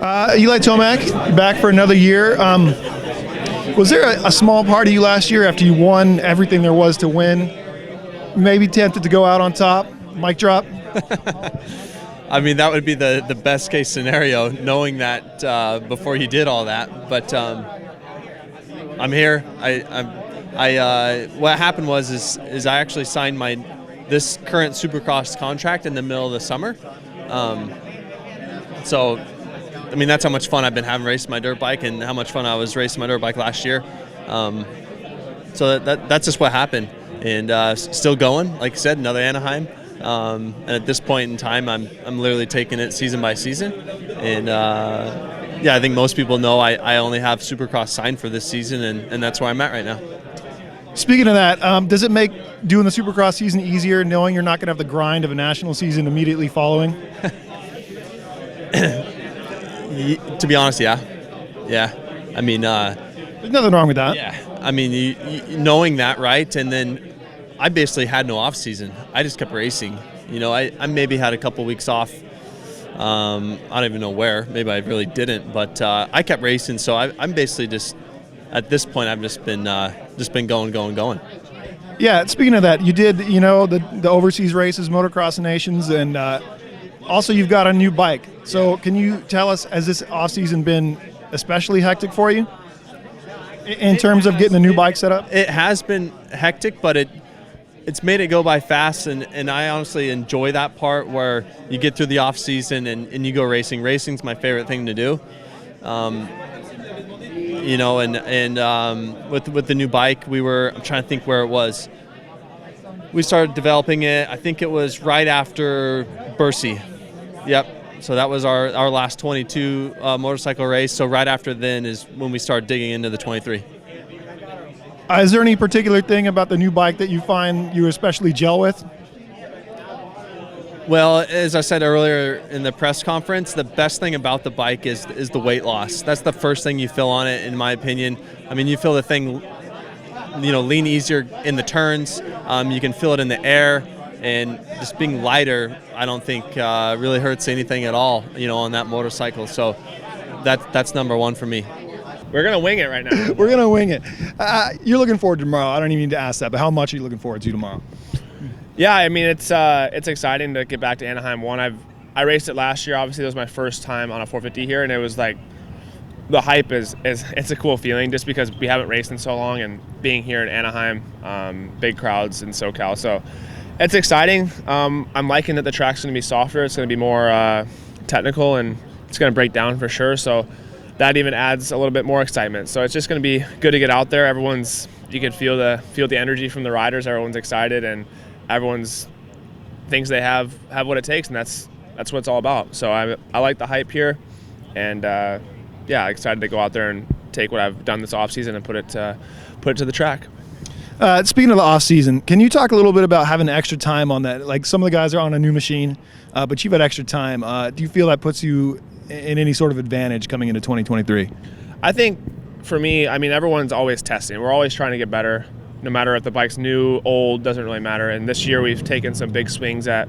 Eli Tomac, back for another year. Was there a small part of you last year after you won everything there was to win, maybe tempted to go out on top, mic drop? I mean, that would be the best case scenario, knowing that before you did all that. But I'm here. What happened was I actually signed this current Supercross contract in the middle of the summer. So, I mean, that's how much fun I've been having racing my dirt bike, and how much fun I was racing my dirt bike last year. So that's just what happened, and still going. Like I said, another Anaheim. And at this point in time, I'm literally taking it season by season. And I think most people know I only have Supercross signed for this season, and that's where I'm at right now. Speaking of that, does it make doing the Supercross season easier, knowing you're not going to have the grind of a national season immediately following? To be honest, yeah. I mean, there's nothing wrong with that. Yeah. I mean, you knowing that, right? And then I basically had no off season. I just kept racing. You know, I maybe had a couple weeks off. I don't even know where. Maybe I really didn't, but I kept racing. So I'm basically just at this point I've just been going. Yeah. Speaking of that, you did the overseas races, Motocross Nations, and also you've got a new bike. So can you tell us, has this off season been especially hectic for you in terms of getting the new bike set up? It has been hectic, but it's made it go by fast, and I honestly enjoy that part where you get through the off season and you go racing. Racing's my favorite thing to do. With the new bike, I'm trying to think where it was. We started developing it, I think it was right after Barcia. Yep. So that was our last 22 motorcycle race. So right after then is when we started digging into the 23. Is there any particular thing about the new bike that you find you especially gel with? Well, as I said earlier in the press conference, the best thing about the bike is the weight loss. That's the first thing you feel on it, in my opinion. I mean, you feel the thing, lean easier in the turns. You can feel it in the air, and just being lighter, I don't think really hurts anything at all, on that motorcycle. So that's number one for me. We're going to wing it right now. We're going to wing it. You're looking forward to tomorrow. I don't even need to ask that, but how much are you looking forward to tomorrow? Yeah, I mean, it's exciting to get back to Anaheim. I raced it last year. Obviously, it was my first time on a 450 here, and it was like the hype it's a cool feeling just because we haven't raced in so long, and being here in Anaheim, big crowds in SoCal. So it's exciting. I'm liking that the track's going to be softer. It's going to be more technical, and it's going to break down for sure. So that even adds a little bit more excitement. So it's just going to be good to get out there. You can feel the energy from the riders. Everyone's excited, and everyone's thinks they have what it takes, and that's what it's all about. So I like the hype here, and excited to go out there and take what I've done this off season and put it to the track. Speaking of the off season, can you talk a little bit about having extra time on that? Like, some of the guys are on a new machine, but you've had extra time. Do you feel that puts you in any sort of advantage coming into 2023? I think for me, I mean, everyone's always testing. We're always trying to get better. No matter if the bike's new, old, doesn't really matter. And this year we've taken some big swings at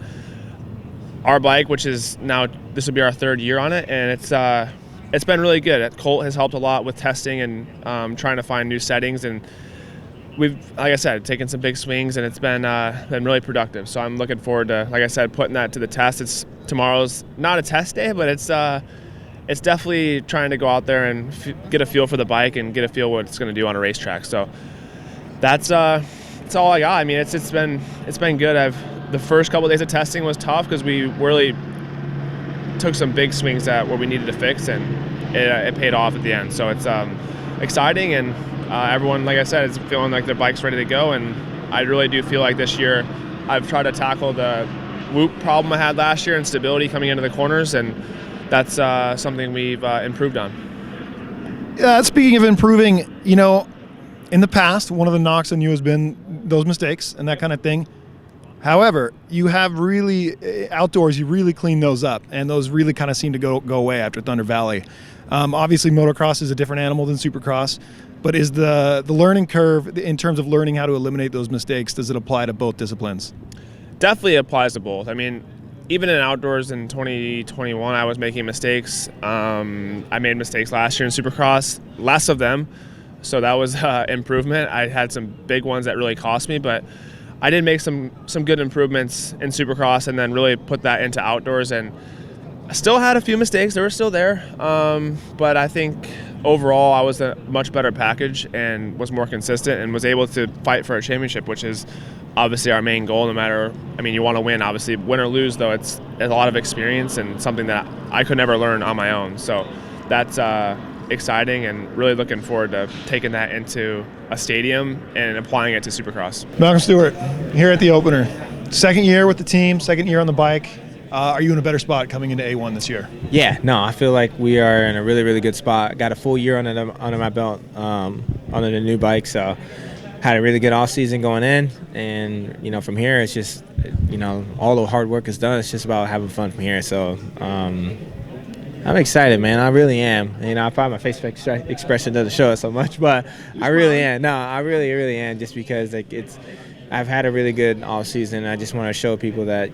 our bike, which is now, this will be our third year on it, and it's been really good. Colt has helped a lot with testing and trying to find new settings, and we've, like I said, taken some big swings, and it's been really productive. So I'm looking forward to, like I said, putting that to the test. Tomorrow's not a test day, but it's definitely trying to go out there and get a feel for the bike and get a feel what it's going to do on a racetrack. So that's all I got. I mean, it's been good. The first couple of days of testing was tough because we really took some big swings at what we needed to fix, and it paid off at the end. So it's exciting, and everyone, like I said, is feeling like their bike's ready to go. And I really do feel like this year I've tried to tackle the whoop problem I had last year and stability coming into the corners, and that's something we've improved on. Speaking of improving, in the past, one of the knocks on you has been those mistakes and that kind of thing. However, you have really, outdoors, you really clean those up, and those really kind of seem to go away after Thunder Valley. Obviously, motocross is a different animal than Supercross, but is the learning curve, in terms of learning how to eliminate those mistakes, does it apply to both disciplines? Definitely applies to both. I mean, even in outdoors in 2021, I was making mistakes. I made mistakes last year in Supercross, less of them, so that was improvement. I had some big ones that really cost me, but I did make some good improvements in Supercross and then really put that into outdoors. And I still had a few mistakes. They were still there, but I think overall I was a much better package and was more consistent and was able to fight for a championship, which is obviously our main goal. No matter, I mean, you want to win, obviously, win or lose, though. It's a lot of experience and something that I could never learn on my own. So that's exciting, and really looking forward to taking that into a stadium and applying it to Supercross. Malcolm Stewart, here at the opener. Second year with the team, second year on the bike. Are you in a better spot coming into A1 this year? Yeah, no, I feel like we are in a really, really good spot. Got a full year under my belt under the new bike, so had a really good off season going in, and from here it's just all the hard work is done. It's just about having fun from here. So I'm excited, man. I really am. Probably my face expression doesn't show it so much, but I really am. No, I really, really am. Just because I've had a really good off season. I just want to show people that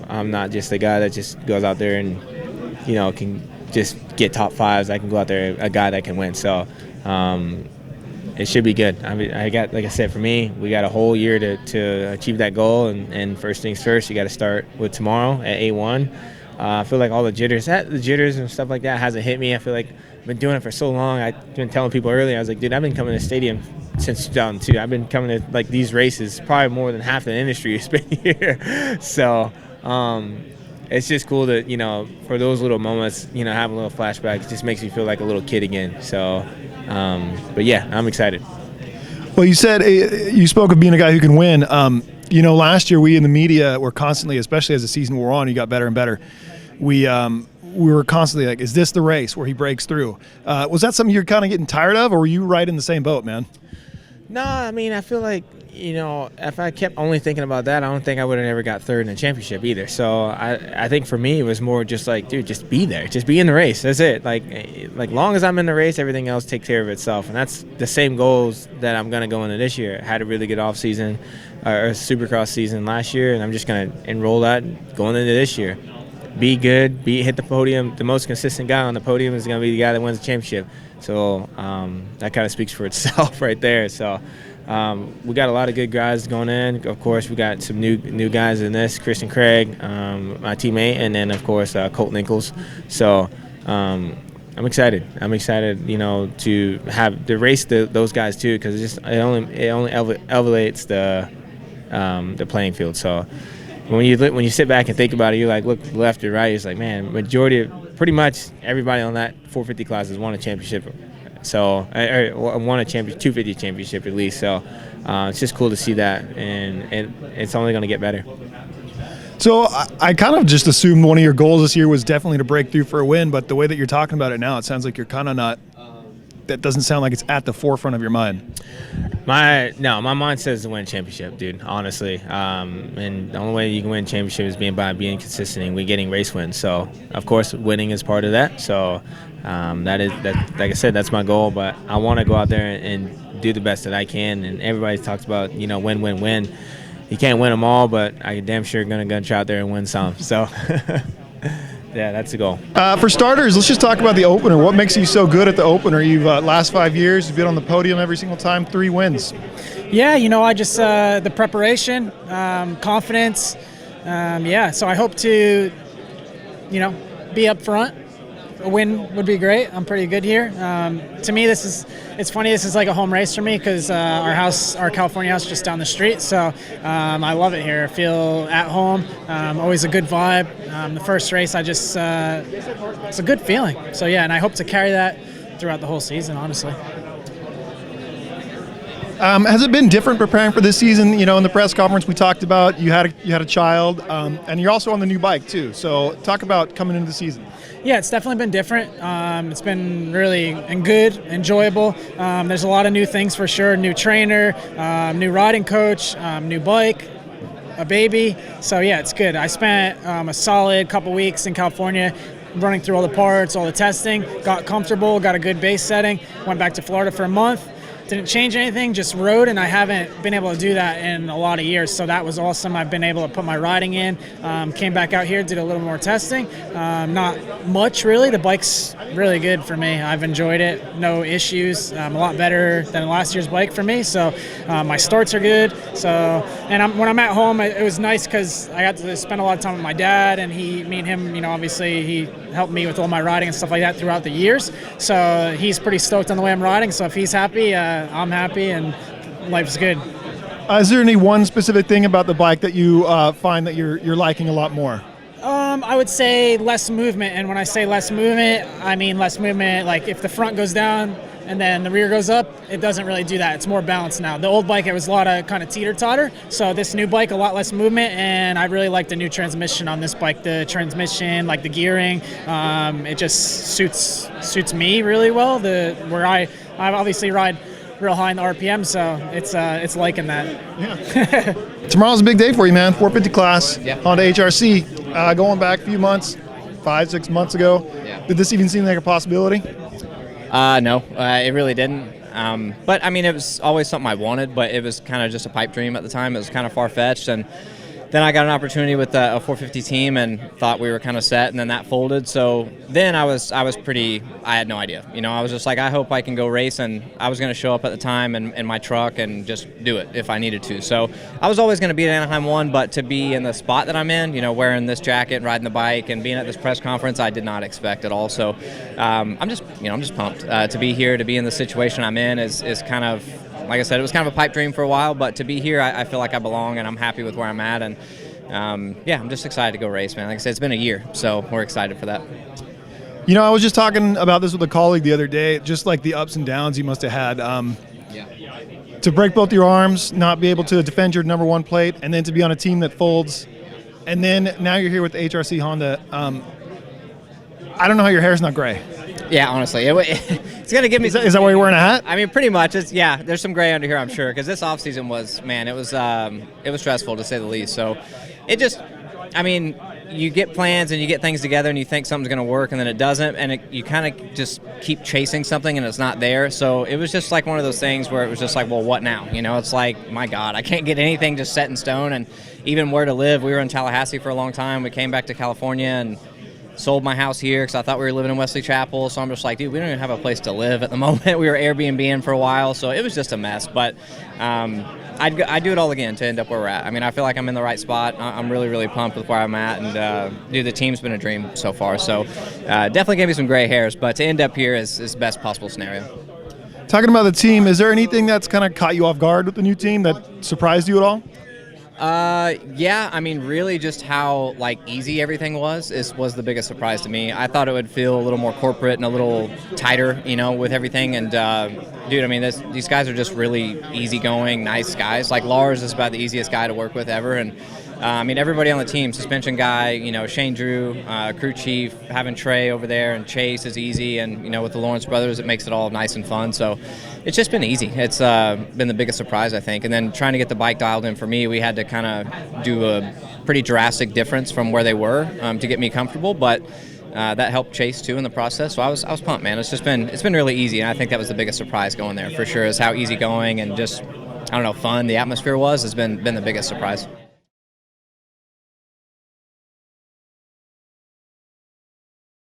I'm not just a guy that just goes out there and can just get top fives. I can go out there a guy that can win. So it should be good. I mean, like I said, for me, we got a whole year to achieve that goal. And first things first, you got to start with tomorrow at A1. I feel like all the jitters and stuff like that hasn't hit me. I feel like I've been doing it for so long. I've been telling people earlier, I was like, dude, I've been coming to the stadium since 2002. I've been coming to these races probably more than half the industry has been here. So it's just cool to for those little moments, have a little flashback. It just makes me feel like a little kid again. So but yeah, I'm excited. Well, you said you spoke of being a guy who can win. Last year we in the media were constantly, especially as the season wore on, he got better and better. We were constantly like, is this the race where he breaks through? Was that something you're kind of getting tired of, or were you right in the same boat, man? No, I mean, I feel like, if I kept only thinking about that, I don't think I would have ever got third in the championship either. So I think for me, it was more just like, dude, just be there. Just be in the race. That's it. Like long as I'm in the race, everything else takes care of itself. And that's the same goals that I'm going to go into this year. I had a really good off season, or Supercross season last year, and I'm just going to enroll that going into this year. Be good, hit the podium. The most consistent guy on the podium is going to be the guy that wins the championship. So that kind of speaks for itself right there. So we got a lot of good guys going in. Of course, we got some new guys in this. Christian Craig, my teammate, and then of course Colt Nichols. So I'm excited. To have to race those guys too, because it only elevates the playing field. So when you sit back and think about it, you look left or right. It's like, man, pretty much everybody on that 450 class has won a championship. So I won a 250 championship at least. So it's just cool to see that, and it's only going to get better. So I kind of just assumed one of your goals this year was definitely to break through for a win, but the way that you're talking about it now, it sounds like you're kind of not. That doesn't sound like it's at the forefront of your mind. My mind says to win a championship, dude, honestly. And the only way you can win a championship is by being consistent and getting race wins. So, of course, winning is part of that. So, like I said, that's my goal. But I want to go out there and do the best that I can. And everybody talks about, win. You can't win them all, but I damn sure going to go out there and win some. So, yeah, that's the goal. For starters, let's just talk about the opener. What makes you so good at the opener? You've last 5 years, you've been on the podium every single time, 3 wins. Yeah, I just the preparation, confidence. So I hope to, be up front. A win would be great. I'm pretty good here. To me, it's funny. This is like a home race for me because our California house is just down the street. So I love it here. I feel at home. Always a good vibe. The first race, it's a good feeling. So yeah, and I hope to carry that throughout the whole season, honestly. Has it been different preparing for this season? In the press conference we talked about you had a child, and you're also on the new bike too. So talk about coming into the season. Yeah, it's definitely been different. It's been really good, enjoyable. There's a lot of new things for sure. New trainer, new riding coach, new bike, a baby. So yeah, it's good. I spent a solid couple weeks in California running through all the parts, all the testing, got comfortable, got a good base setting, went back to Florida for a month. didn't change anything, just rode, and I haven't been able to do that in a lot of years. So that was awesome. I've been able to put my riding in. Came back out here, did a little more testing. Not much really. The bike's really good for me. I've enjoyed it. No issues. A lot better than last year's bike for me. So my starts are good. So when I'm at home, it was nice because I got to spend a lot of time with my dad, and me and him, obviously he helped me with all my riding and stuff like that throughout the years. So he's pretty stoked on the way I'm riding. So if he's happy, I'm happy, and life's good. Is there any one specific thing about the bike that you find that you're liking a lot more? I would say less movement, and when I say less movement, I mean less movement. Like if the front goes down and then the rear goes up, it doesn't really do that. It's more balanced now. The old bike, it was a lot of kind of teeter-totter. So this new bike, a lot less movement, and I really like the new transmission on this bike. The transmission, like the gearing, it just suits me really well. Where I obviously ride real high in the RPM, so it's liking that. Yeah. Tomorrow's a big day for you, man. 450 class, Yeah. Honda HRC. Going back a few months, 5-6 months ago. Yeah. Did this even seem like a possibility? No, it really didn't. But I mean, it was always something I wanted, but it was kind of just a pipe dream at the time. It was kind of far-fetched, and then I got an opportunity with a 450 team and thought we were kind of set, and then that folded. So then I had no idea. I was just like, I hope I can go race, and I was going to show up at the time in my truck and just do it if I needed to. So I was always going to be at Anaheim 1, but to be in the spot that I'm in, wearing this jacket and riding the bike and being at this press conference, I did not expect at all. So I'm just pumped to be here, to be in the situation I'm in is kind of, like I said, it was kind of a pipe dream for a while, but to be here, I feel like I belong, and I'm happy with where I'm at, and I'm just excited to go race, man. Like I said, it's been a year, so we're excited for that. I was just talking about this with a colleague the other day, just like the ups and downs you must have had. To break both your arms, not be able to defend your number one plate, and then to be on a team that folds, and then now you're here with the HRC Honda. I don't know how your hair's not gray. Yeah, honestly, it's going to give me... Is that why you're wearing a hat? I mean, pretty much. There's some gray under here, I'm sure, because this off-season it was stressful, to say the least. So you get plans and you get things together and you think something's going to work, and then it doesn't, and you kind of just keep chasing something and it's not there. So it was just like one of those things where it was just like, well, what now? It's like, my God, I can't get anything just set in stone, and even where to live. We were in Tallahassee for a long time. We came back to California and sold my house here because I thought we were living in Wesley Chapel. So I'm just like, dude, we don't even have a place to live at the moment. We were Airbnb-ing for a while, so it was just a mess. But I'd do it all again to end up where we're at. I mean, I feel like I'm in the right spot. I'm really, really pumped with where I'm at. And, the team's been a dream so far. So definitely gave me some gray hairs. But to end up here is the best possible scenario. Talking about the team, is there anything that's kind of caught you off guard with the new team that surprised you at all? Yeah, I mean, really just how, easy everything was the biggest surprise to me. I thought it would feel a little more corporate and a little tighter, with everything. And, dude, I mean, these guys are just really easygoing, nice guys. Like, Lars is about the easiest guy to work with ever. And, everybody on the team, suspension guy, Shane Drew, crew chief, having Trey over there, and Chase is easy. And, with the Lawrence brothers, it makes it all nice and fun. So it's just been easy. It's been the biggest surprise, I think. And then trying to get the bike dialed in for me, we had to kind of do a pretty drastic difference from where they were to get me comfortable. But that helped Chase, too, in the process. So I was pumped, man. It's been really easy. And I think that was the biggest surprise going there, for sure, is how easygoing and just, fun the atmosphere has been the biggest surprise.